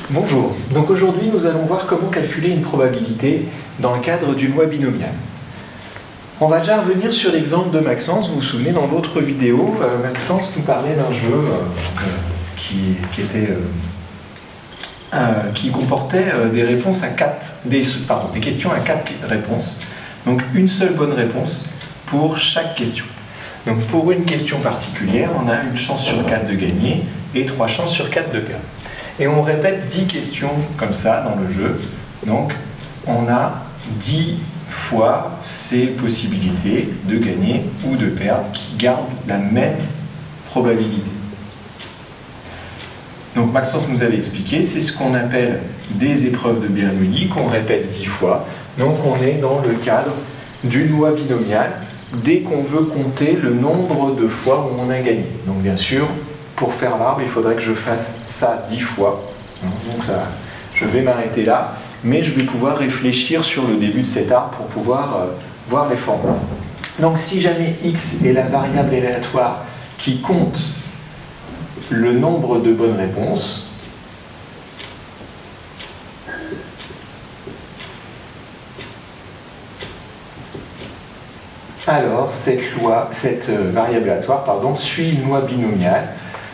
Bonjour, donc aujourd'hui nous allons voir comment calculer une probabilité dans le cadre d'une loi binomiale. On va déjà revenir sur l'exemple de Maxence. Vous vous souvenez, dans l'autre vidéo, Maxence nous parlait d'un jeu qui comportait des réponses à des questions à 4 réponses. Donc une seule bonne réponse pour chaque question. Donc pour une question particulière, on a une chance sur 4 de gagner et 3 chances sur 4 de perdre. Et on répète 10 questions comme ça dans le jeu. Donc on a 10 fois ces possibilités de gagner ou de perdre qui gardent la même probabilité. Donc Maxence nous avait expliqué, c'est ce qu'on appelle des épreuves de Bernoulli qu'on répète 10 fois. Donc on est dans le cadre d'une loi binomiale dès qu'on veut compter le nombre de fois où on a gagné. Donc bien sûr, pour faire l'arbre, il faudrait que je fasse ça 10 fois. Donc je vais m'arrêter là, mais je vais pouvoir réfléchir sur le début de cet arbre pour pouvoir voir les formules. Donc si jamais x est la variable aléatoire qui compte le nombre de bonnes réponses, alors cette variable aléatoire suit une loi binomiale.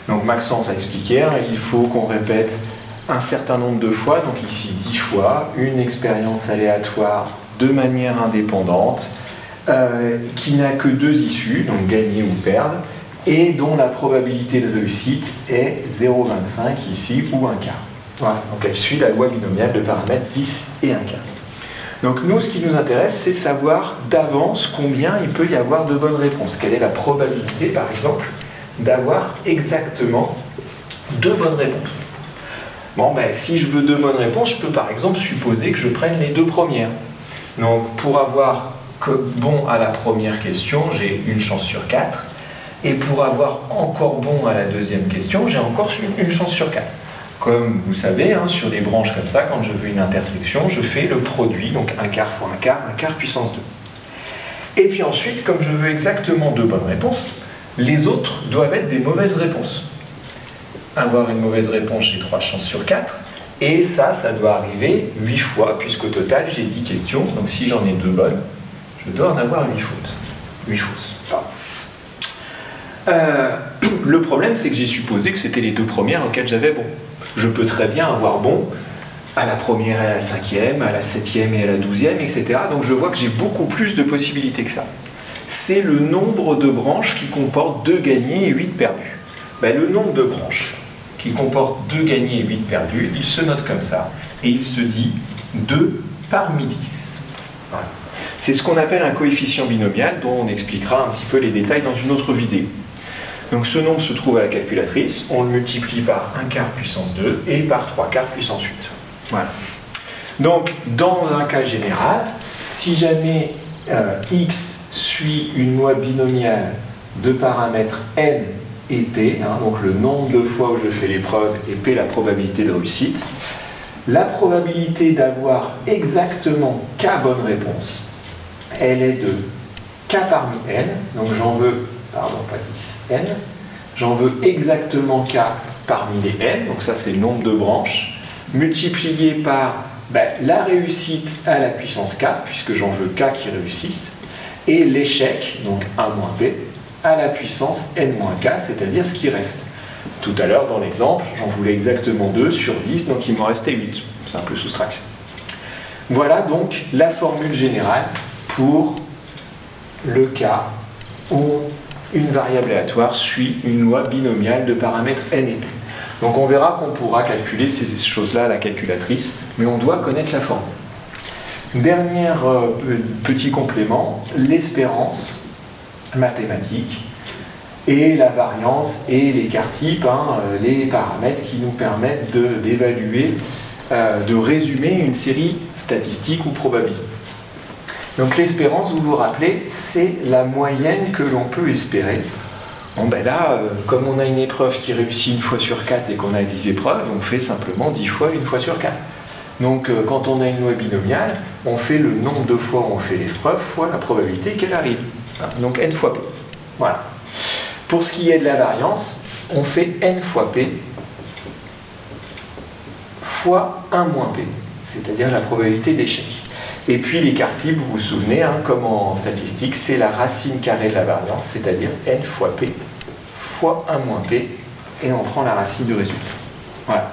Donc Maxence a expliqué, il faut qu'on répète un certain nombre de fois, donc ici 10 fois, une expérience aléatoire de manière indépendante, qui n'a que 2 issues, donc gagner ou perdre, et dont la probabilité de réussite est 0,25 ici, ou un quart. Voilà, donc elle suit la loi binomiale de paramètres 10 et un quart. Donc nous, ce qui nous intéresse, c'est savoir d'avance combien il peut y avoir de bonnes réponses. Quelle est la probabilité, par exemple, d'avoir exactement 2 bonnes réponses. Bon, ben, si je veux 2 bonnes réponses, je peux par exemple supposer que je prenne les 2 premières. Donc pour avoir bon à la première question, j'ai une chance sur 4. Et pour avoir encore bon à la deuxième question, j'ai encore une chance sur 4. Comme vous savez, sur des branches comme ça, quand je veux une intersection, je fais le produit, donc 1 quart fois 1 quart puissance 2. Et puis ensuite, comme je veux exactement 2 bonnes réponses, les autres doivent être des mauvaises réponses. Avoir une mauvaise réponse, j'ai 3 chances sur 4. Et ça doit arriver 8 fois, puisqu'au total, j'ai 10 questions. Donc si j'en ai 2 bonnes, je dois en avoir 8 fautes. 8 fausses. Le problème, c'est que j'ai supposé que c'était les 2 premières auxquelles j'avais bon. Je peux très bien avoir bon à la première et à la 5e, à la 7e et à la 12e, etc. Donc je vois que j'ai beaucoup plus de possibilités que ça. C'est le nombre de branches qui comporte 2 gagnés et 8 perdus. Ben, le nombre de branches qui comporte 2 gagnés et 8 perdus, il se note comme ça, et il se dit 2 parmi 10. Voilà. C'est ce qu'on appelle un coefficient binomial, dont on expliquera un petit peu les détails dans une autre vidéo. Donc ce nombre se trouve à la calculatrice, on le multiplie par 1 quart puissance 2 et par 3 quarts puissance 8. Voilà. Donc dans un cas général, si jamais x suit une loi binomiale de paramètres n et p, donc le nombre de fois où je fais l'épreuve et p la probabilité de réussite, la probabilité d'avoir exactement k bonnes réponses, elle est de k parmi n, donc j'en veux, pas 10, n, j'en veux exactement k parmi les n, donc ça c'est le nombre de branches, multiplié par la réussite à la puissance k, puisque j'en veux k qui réussissent, et l'échec, donc 1 moins p, à la puissance n moins k, c'est-à-dire ce qui reste. Tout à l'heure, dans l'exemple, j'en voulais exactement 2 sur 10, donc il m'en restait 8. Simple soustraction. Voilà donc la formule générale pour le cas où une variable aléatoire suit une loi binomiale de paramètres n et p. Donc on verra qu'on pourra calculer ces choses-là à la calculatrice, mais on doit connaître la formule. Dernier petit complément, l'espérance mathématique et la variance et l'écart type, les paramètres qui nous permettent d'évaluer, de résumer une série statistique ou probabiliste. Donc l'espérance, vous vous rappelez, c'est la moyenne que l'on peut espérer. Bon ben là, comme on a une épreuve qui réussit 1 fois sur 4 et qu'on a 10 épreuves, on fait simplement 10 fois 1 fois sur 4. Donc quand on a une loi binomiale, on fait le nombre de fois où on fait l'épreuve fois la probabilité qu'elle arrive. Donc n fois p. Voilà. Pour ce qui est de la variance, on fait n fois p fois 1 moins p, c'est-à-dire la probabilité d'échec. Et puis l'écart type, vous vous souvenez, hein, comme en statistique, c'est la racine carrée de la variance, c'est-à-dire n fois p fois 1 moins p, et on prend la racine du résultat. Voilà.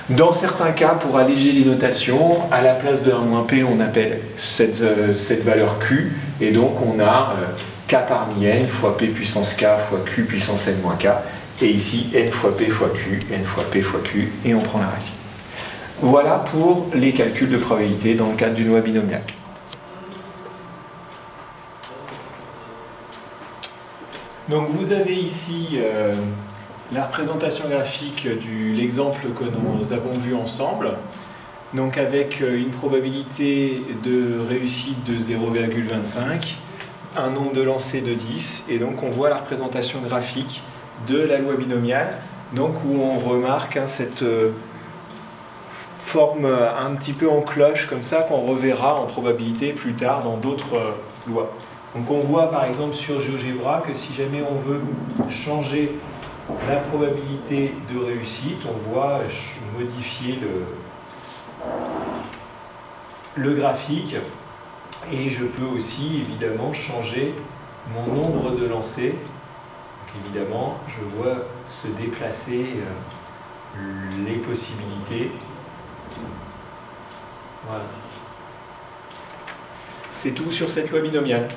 Dans certains cas, pour alléger les notations, à la place de 1 moins p, on appelle cette valeur q, et donc on a k parmi n fois p puissance k fois q puissance n moins k, et ici n fois p fois q, n fois p fois q, et on prend la racine. Voilà pour les calculs de probabilité dans le cadre d'une loi binomiale. Donc vous avez ici la représentation graphique de l'exemple que nous avons vu ensemble, donc avec une probabilité de réussite de 0,25, un nombre de lancers de 10, et donc on voit la représentation graphique de la loi binomiale, donc où on remarque cette forme un petit peu en cloche, comme ça, qu'on reverra en probabilité plus tard dans d'autres lois. Donc on voit par exemple sur GeoGebra que si jamais on veut changer la probabilité de réussite, on voit modifier le graphique, et je peux aussi évidemment changer mon nombre de lancers. Donc évidemment, je vois se déplacer les possibilités. Voilà. C'est tout sur cette loi binomiale.